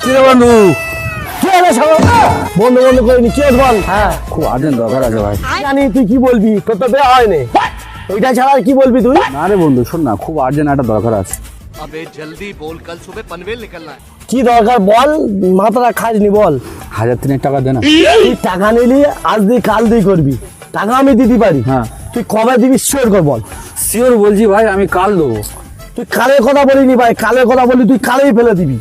কিরে বন্ধু? কি হলো সবাই? বন্ধু বন্ধু করিনি, কি বল? হ্যাঁ খুব আর্জেন্ট দরকার আছে ভাই। জানি তুই কি বলবি, তোর তো দেওয়া হয়নি। ওইটা ছাড়া আর কি বলবি তুই? না রে বন্ধু, শোন না, খুব আর্জেন্ট একটা দরকার আছে। अबे जल्दी बोल, कल सुबह पनवेल निकलना है। কি দরকার বল, মাথাটা খাজনি বল। 1000 টাকা দে না। তুই টাকা নিলি, আজ দিয়ে কাল দিয়ে করবি, টাকা আমি দিতে পারি। হ্যাঁ। তুই কবে দিবি শিওর কর বল। শিওর বলছি ভাই, আমি কাল দেবো। তুই কালের কথা বলিনি ভাই, কালের কথা বলি তুই কালেই ফেলে দিবি।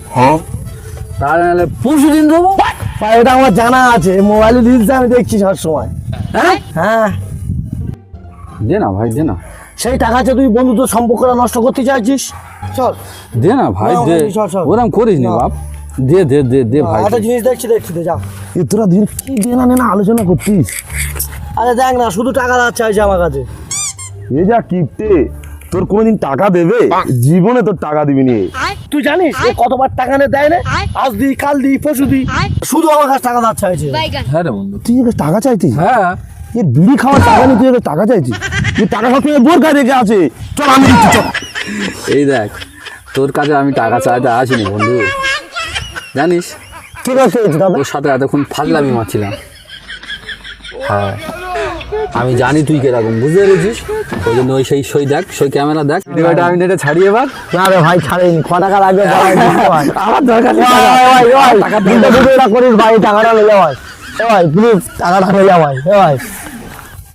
তাহলে নাহলে পরশু দিন দেবো। ভাই এটা আমার জানা আছে, মোবাইলে রিলস আমি দেখছি সব সময়। হ্যাঁ হ্যাঁ দে না ভাই, দে না। সেই টাকা আছে তুই বন্ধু তোর সম্পর্কটা নষ্ট করতে চাইছিস? চল দে না ভাই, না, দে। চল, চল। ওরম করিস নি না। বাপ। দে দে দে দে ভাই। একটা জিনিস দেখছি দে যা। এ তোরা দিন কি দেনা নেনা আলোচনা করছিস? আরে দেখ না, শুধু টাকা চাইছে আমার কাছে। এ যা কিপটে, তোর কোনোদিন টাকা দেবে? জীবনে তোর টাকা দিবি নি। তুই জানিস এ কতবার টাকা নে দেয় না? আজ দিই কাল দিই পরশু দিই, শুধু আমার কাছে টাকা চাইছে। হ্যাঁ রে বন্ধু। তুই এর টাকা চাইতিস? হ্যাঁ এ বিড়ি খাওয়ার টাকা নিয়ে তুই এর টাকা চাইছিস? তুই টাকা সব সময় বোর গায়ে রেখে আছে। চল আমি দিচ্ছি, চল। এই দেখ, তোর কাছে আমি টাকা চাইতে আসিনি বন্ধু, জানিস? কি করছিস দাদা? তোর সাথে এতক্ষণ ফাজলামি মারছিলাম। হ্যাঁ আমি জানি তুই কিরকম, বুঝতে পেরেছিস? ওই জন্য ওই সই দেখ, সই ক্যামেরা দেখ। ভিডিওটা আমি নেটে ছাড়িয়ে এবার। না রে ভাই ছাড়েনি, ক টাকা লাগবে আমার দরকার নেই টাকা। টাকা করিস ভাই, টাকাটা নিলে ভাই। এ ভাই প্লিজ টাকাটা নিলে ভাই। এ ভাই